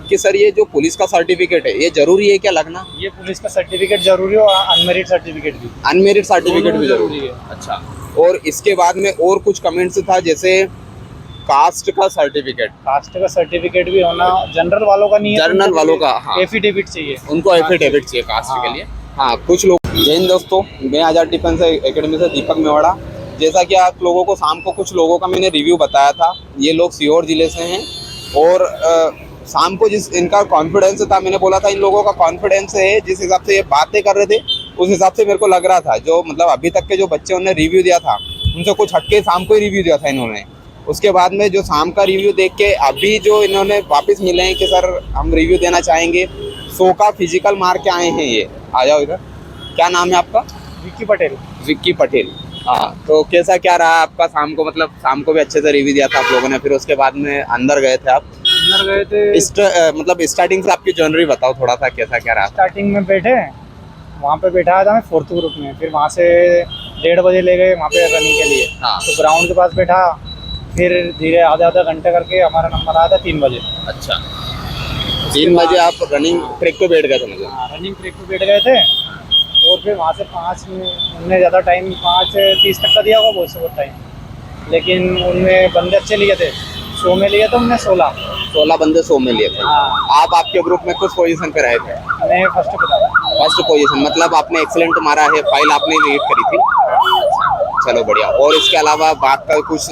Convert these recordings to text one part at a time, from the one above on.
कि सर ये जो पुलिस का सर्टिफिकेट है ये जरूरी है क्या लगना? ये पुलिस का सर्टिफिकेट जरूरी है और अनमेरिट सर्टिफिकेट भी। अनमेरिट सर्टिफिकेट भी जरूरी है। अच्छा, और इसके बाद में और कुछ कमेंट्स था जैसे कास्ट का सर्टिफिकेट। कास्ट का सर्टिफिकेट भी होना, जनरल वालों का नहीं है, जनरल वालों का, हाँ, एफिडेविट चाहिए, उनको एफिडेविट चाहिए कास्ट के लिए। हाँ, कुछ लोग। जय हिंद दोस्तों, मैं आज़ाद डिफेंस एकेडमी से दीपक मेवाड़ा। जैसा कि आप लोगों को शाम को कुछ लोगों का मैंने रिव्यू बताया था, ये लोग सीहोर जिले से हैं और शाम को जिस इनका कॉन्फिडेंस था, मैंने बोला था इन लोगों का कॉन्फिडेंस है, जिस हिसाब से ये बातें कर रहे थे उस हिसाब से मेरे को लग रहा था जो मतलब अभी तक के जो बच्चे उन्होंने रिव्यू दिया था उनसे कुछ हटके शाम को ही रिव्यू दिया था इन्होंने। उसके बाद में जो शाम का रिव्यू देख के अभी जो इन्होंने वापस मिले हैं कि सर हम रिव्यू देना चाहेंगे, 100 का फिजिकल मार के आए हैं ये। आ जाओ इधर। क्या नाम है आपका? विक्की पटेल। विक्की पटेल। हाँ, तो कैसा क्या रहा आपका शाम को? मतलब शाम को भी अच्छे से रिव्यू दिया था आप लोगों ने, फिर उसके बाद में अंदर गए थे आप? अंदर गए थे। मतलब स्टार्टिंग से आपकी जर्नी बताओ थोड़ा सा, कैसा क्या रहा? स्टार्टिंग में बैठे, वहाँ पे बैठा था मैं 4th ग्रुप में, फिर वहाँ से 1:30 बजे ले गए वहाँ पे रनिंग के लिए। हाँ। तो ग्राउंड के पास बैठा, फिर धीरे आधा घंटे करके हमारा नंबर आया था 3 बजे। अच्छा, 3 बजे आप रनिंग ट्रैक पे बैठ गए थे? मतलब हाँ, रनिंग ट्रैक पे बैठ गए थे और फिर वहाँ से 5 में उनने ज़्यादा टाइम 5:30 तक का दिया होगा, बहुत टाइम, लेकिन उनमें बंदे अच्छे लिए थे। 100 में लिए थे उनने 16 बंदे 100 में लिए थे। हाँ। आप आपके ग्रुप में कुछ पोजीशन पे रहे थे? मैं फर्स्ट पे था। फर्स्ट पोजीशन, मतलब आपने एक्सीलेंट मारा है, फाइल आपने रीड करी थी। चलो बढ़िया। और इसके अलावा बात का कुछ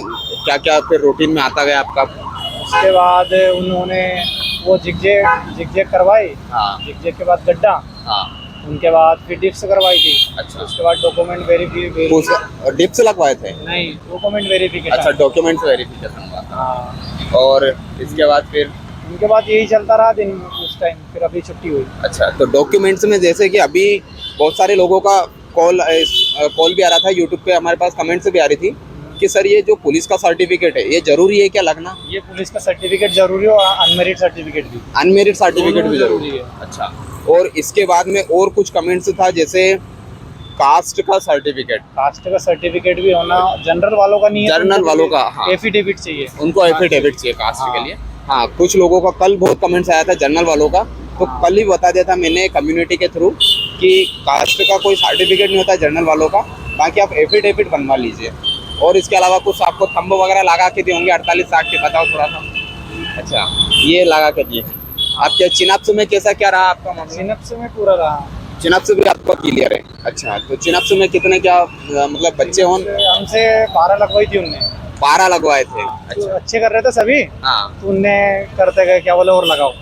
क्या क्या फिर रूटीन में आता गया आपका? उसके बाद उन्होंने वो जिगजैग करवाई। हाँ। जिगजैग के बाद गड्ढा। हाँ। उनके बाद फिर डिप्स करवाई थी। अच्छा। उसके बाद डॉक्यूमेंट वेरिफिकेशन। डिप्स लगवाए थे? नहीं, डॉक्यूमेंट वेरिफिकेशन। अच्छा, डॉक्यूमेंट्स वेरिफिकेशन हुआ। हाँ। और इसके बाद फिर उनके बाद यही चलता रहा दिन उस टाइम, फिर अभी छुट्टी हुई। अच्छा, तो डॉक्यूमेंट्स में जैसे कि अभी बहुत सारे लोगों का कॉल भी आ रहा था, यूट्यूब पे हमारे पास कमेंट्स भी आ रही थी कि सर ये जो पुलिस का सर्टिफिकेट है ये जरूरी है क्या लगना? ये पुलिस का सर्टिफिकेट जरूरी है और अनमेरिट सर्टिफिकेट भी। अनमेरिट सर्टिफिकेट भी जरूरी जरूरी है। अच्छा, और इसके बाद में और कुछ कमेंट्स था जैसे कास्ट का सर्टिफिकेट। कास्ट का सर्टिफिकेट भी होना, जनरल वालों का नहीं है, जनरल वालों का, हाँ, एफिडेविट चाहिए, उनको एफिडेविट चाहिए कास्ट हाँ। के लिए। हाँ, कुछ लोगों का कल बहुत कमेंट्स आया था जनरल वालों का, तो कल ही बता दिया था मैंने कम्युनिटी के थ्रू कि कास्ट का कोई सर्टिफिकेट नहीं होता जनरल वालों का, बाकी आप एफिडेविट बनवा लीजिए। और इसके अलावा कुछ आपको थंब वगैरह लगा के दिए होंगे 48 लाख के, बताओ थोड़ा सा। अच्छा, ये लगा के दिए। आपके चिनअप्स में कैसा क्या रहा आपका मामला? चिनअप्स में पूरा रहा। चिनअप्स भी आपका क्लियर है? अच्छा, तो चिनअप्स में कितने क्या मतलब बच्चे हों? हमसे 12 लगवाई थी उनने। 12 लगवाए थे? तो अच्छा, अच्छे कर रहे थे सभी। हाँ। तो उनने करते गए, क्या बोले, और लगाओ।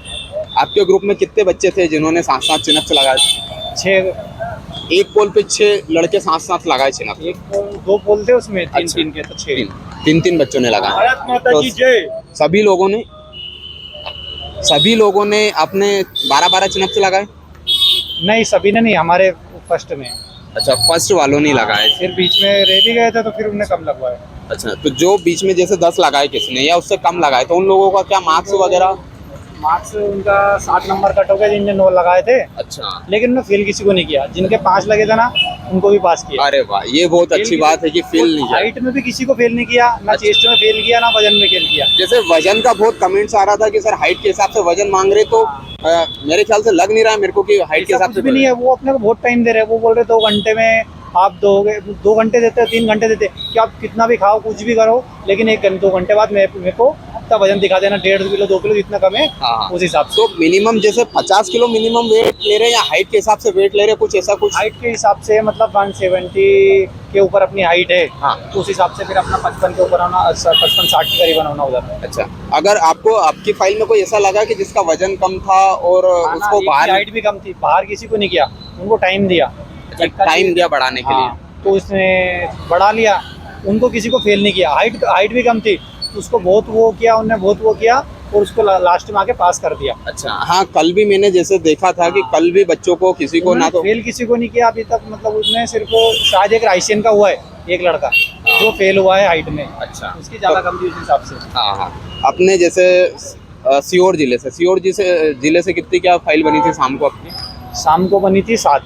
आपके ग्रुप में कितने बच्चे थे जिन्होंने 7 चिनअप्स लगाए थे? 6। एक पोल पे 6 लड़के 7 लगाए चिनअप्स? एक पोल, 2 पोल थे उसमें, 3 अच्छा। 3 के, तो 6। 3 बच्चों ने लगाया। भारत माता तो की जय। सभी लोगों ने अपने 12 चिनअप्स लगाए? नहीं, सभी ने नहीं, हमारे फर्स्ट में। अच्छा, फर्स्ट वालों ने लगाए। फिर बीच में रह भी गए थे तो फिर उन्हें कम लगवाए। अच्छा, तो जो बीच में जैसे 10 लगाए किसने या उससे कम लगाए, तो उन लोगों का क्या मार्क्स वगैरह? मार्क्स उनका 60 नंबर कट हो गया जिनने 9 लगाए थे। अच्छा, लेकिन उन्होंने फेल किसी को नहीं किया। जिनके 5 लगे थे ना, उनको भी पास किया। अरे वाह, ये बहुत अच्छी बात है कि फेल नहीं किया। हाइट में भी किसी को फेल नहीं किया, ना चेस्ट में फेल किया, ना वजन में फेल किया। जैसे वजन का बहुत कमेंट्स आ रहा था कि सर हाइट के हिसाब से वजन मांग रहे, तो मेरे ख्याल से लग नहीं रहा है मेरे को कि हाइट के हिसाब से भी नहीं है। वो अपने को बहुत टाइम दे रहे हैं। वो बोल रहे 2 घंटे में आप दोगे, 2 घंटे देते हो, 3 घंटे देते कि आप कितना भी खाओ, कुछ भी करो, लेकिन 2 घंटे बाद मेरे को इतना वजन दिखा देना, 1.5 किलो 2 किलो जितना कम है। हाँ। उस हिसाब से। तो मिनिमम जैसे 50 किलो मिनिमम वेट ले रहे हैं या हाइट के हिसाब से वेट ले रहे हैं, कुछ ऐसा कुछ? हाइट के हिसाब से, मतलब 170 के ऊपर अपनी हाइट है। हाँ। तो उस हिसाब से फिर अपना 55 के ऊपर होना, 55-60 के करीबन होना उधर। अच्छा, अगर आपको आपकी फाइल में कोई ऐसा लगा कि जिसका वजन कम था और उसको बाहर हाइट भी कम थी, बाहर किसी को नहीं किया, उनको टाइम दिया। टाइम दिया बढ़ाने के लिए, तो उसने बढ़ा लिया, उनको किसी को फेल नहीं किया। हाइट भी कम थी, उसको बहुत वो किया, उनने बहुत वो किया और उसको लास्ट में आके पास कर दिया। अच्छा, हाँ, कल भी मैंने जैसे देखा था कि कल भी बच्चों को किसी को ना तो फेल किसी को नहीं किया अभी तक। मतलब उसने सिर्फ शायद एक रायसेन का हुआ है, एक लड़का जो फेल हुआ है हाइट में। अच्छा, उसकी ज्यादा कम थी उस हिसाब से। हाँ हाँ। अपने जैसे सीहोर जिले से कितनी क्या फाइल बनी थी शाम को अपनी? शाम को बनी थी 7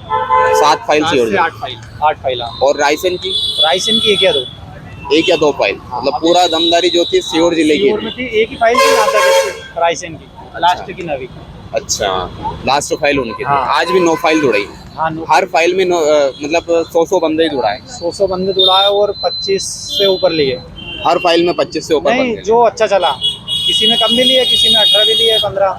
फाइल सीहोर जिले। 8 फाइल। और रायसेन की 1 या 2? 1 या 2 फाइल, मतलब पूरा दमदारी जो थी सीहोर जिले की सीहोर में थी, एक ही फाइल थी यहाँ तक रायसेन की। लास्ट की 9वीं। अच्छा, लास्ट फाइल उनकी थी। हाँ। आज भी 9 फाइल जुड़ाई। हाँ, 9 हर फाइल में मतलब 100 बंदे ही जुड़ा है। 100 बंदे जुड़ा है और 25 से ऊपर लिए। हर फाइल में 25 से ऊपर नहीं, बंदे जो अच्छा चला, किसी में कम भी लिए, किसी में 18 भी लिए, 15।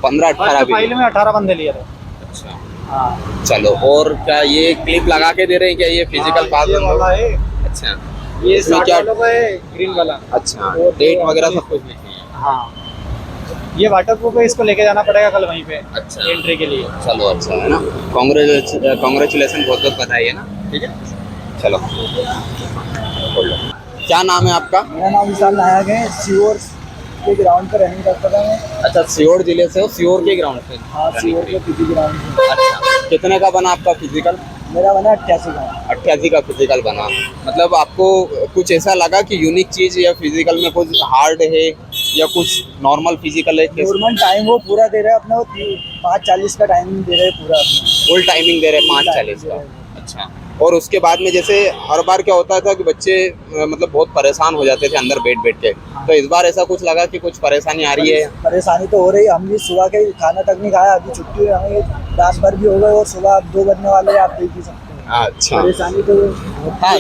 15-18 फर्स्ट भी। फाइल में 18 बंदे लिए थे। अच्छा, हाँ, चलो। और क्या ये क्लिप लगा के दे रहे हैं क्या, ये फिजिकल हाँ, पास ये बंदों वाला को? है, अच्छा, ये इसमें 60 क्या? वालों का है, ग्रीन वाला। अच्छा, और डेट जो वगैरह अपने- सब कुछ लिखे हैं। हाँ, ये वाटर प्रूफ है, इसको लेके जाना पड़ेगा कल वहीं पे अच्छा। एंट्री के लिए। चलो, अच्छा है ना। कांग्रेचुलेसन, बहुत बहुत बधाई है ना। ठीक है, चलो। बोल लो। क्या नाम है आपका? मेरा नाम विशाल नायक है, सीओर के ग्राउंड पर रनिंग करता था मैं। अच्छा, सीहोर जिले से हो, सीहोर के ग्राउंड पे? हाँ, सीओर के पीटी ग्राउंड में। अच्छा, कितने का बना आपका फिजिकल? मेरा बना 88 का। 88 का फिजिकल बना। मतलब आपको कुछ ऐसा लगा कि यूनिक चीज, या फिजिकल में कुछ हार्ड है या कुछ नॉर्मल फिजिकल है? नॉर्मल टाइम वो पूरा दे रहे हैं अपना, वो 5:40 का टाइम दे रहे हैं पूरा अपना। फुल टाइमिंग दे रहे हैं 5:40 का। अच्छा, और उसके बाद में जैसे हर बार क्या होता था कि बच्चे मतलब बहुत परेशान हो जाते थे अंदर बैठ बैठ के, तो इस बार ऐसा कुछ लगा कि कुछ परेशानी आ रही है? परेशानी तो हो रही है, हम भी सुबह के खाना तक नहीं खाया, अभी छुट्टी हुई, हमें रात भर भी हो गए और सुबह अब 2 बजने वाले हैं, आप देख ही सकते हैं। अच्छा, परेशानी तो होती हाँ, है।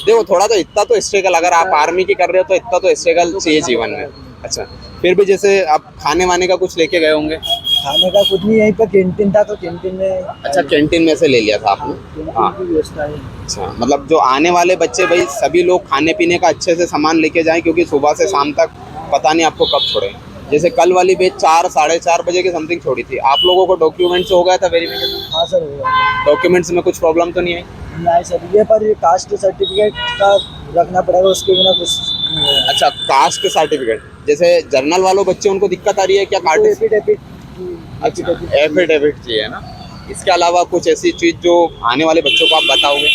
देखो थोड़ा तो इतना तो स्ट्रगल, अगर आप आर्मी की कर रहे हो तो इतना तो स्ट्रगल चाहिए जीवन में। अच्छा, फिर भी जैसे आप खाने वाने का कुछ लेके गए होंगे? खाने का कुछ नहीं, यहीं पर कैंटीन था तो कैंटीन में। अच्छा, कैंटीन में से ले लिया था आपने? हाँ। कैंटीन की व्यवस्था है। अच्छा, मतलब जो आने वाले बच्चे, भाई सभी लोग खाने पीने का अच्छे से सामान लेके जाएं, क्योंकि सुबह से शाम तक पता नहीं आपको कब छोड़े। जैसे कल वाली बैच 4-4:30 बजे की समथिंग छोड़ी थी। आप लोगों को डॉक्यूमेंट्स हो गया था वेरिफिकेशन? हाँ सर, हो गया। डॉक्यूमेंट्स में कुछ प्रॉब्लम तो नहीं आई? नहीं सर, ये पर ये कास्ट सर्टिफिकेट का रखना पड़ेगा, उसके बिना कुछ नहीं होगा। अच्छा, कास्ट सर्टिफिकेट, जैसे जर्नल वालों बच्चे, उनको दिक्कत आ रही है क्या? तो कार्ड? एफिडेविट। अच्छा, एफिडेविट चाहिए ना। इसके अलावा कुछ ऐसी चीज़ जो आने वाले बच्चों को आप बताओगे?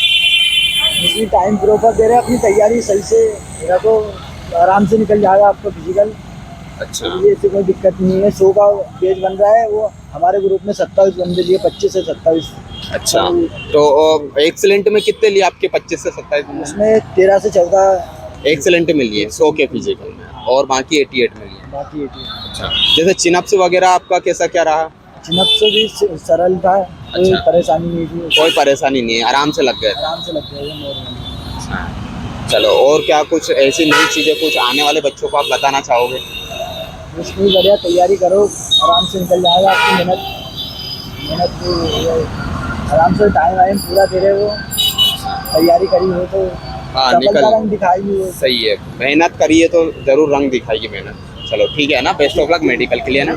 इसमें टाइम प्रॉपर दे रहे हैं, अपनी तैयारी सही से रखो, आराम से निकल जाएगा आपका फिजिकल। अच्छा, ये ऐसी कोई दिक्कत नहीं है। 100 का पेज बन रहा है, वो हमारे ग्रुप में 27 बंदे लिए, 25 से 27। अच्छा, तो एक्सीलेंट में कितने लिए आपके? 25 से 27 में? उसमें 13 से 14 एक्सीलेंट में लिए 100 के फिजिकल में, और बाकी 88 में लिए। बाकी 18। अच्छा, जैसे चिनअप्स वगैरह आपका कैसा क्या रहा? चिनअप से भी सरल था, कोई अच्छा। परेशानी नहीं थी, कोई परेशानी नहीं है, आराम से लग गए? आराम से लग जाएगा नॉर्मल। चलो, और क्या कुछ ऐसी नई चीज़ें कुछ आने वाले बच्चों को आप बताना चाहोगे? उसकी बढ़िया तैयारी करो, आराम से निकल जाएगा आपकी मेहनत तो आराम से टाइम वाइम पूरा दे रहे हो, तैयारी करी हो तो हाँ, सफलता निकल। रंग दिखाएगी वो। सही है, मेहनत करिए तो ज़रूर रंग दिखाएगी मेहनत। चलो ठीक है ना, बेस्ट ऑफ लक मेडिकल के लिए ना।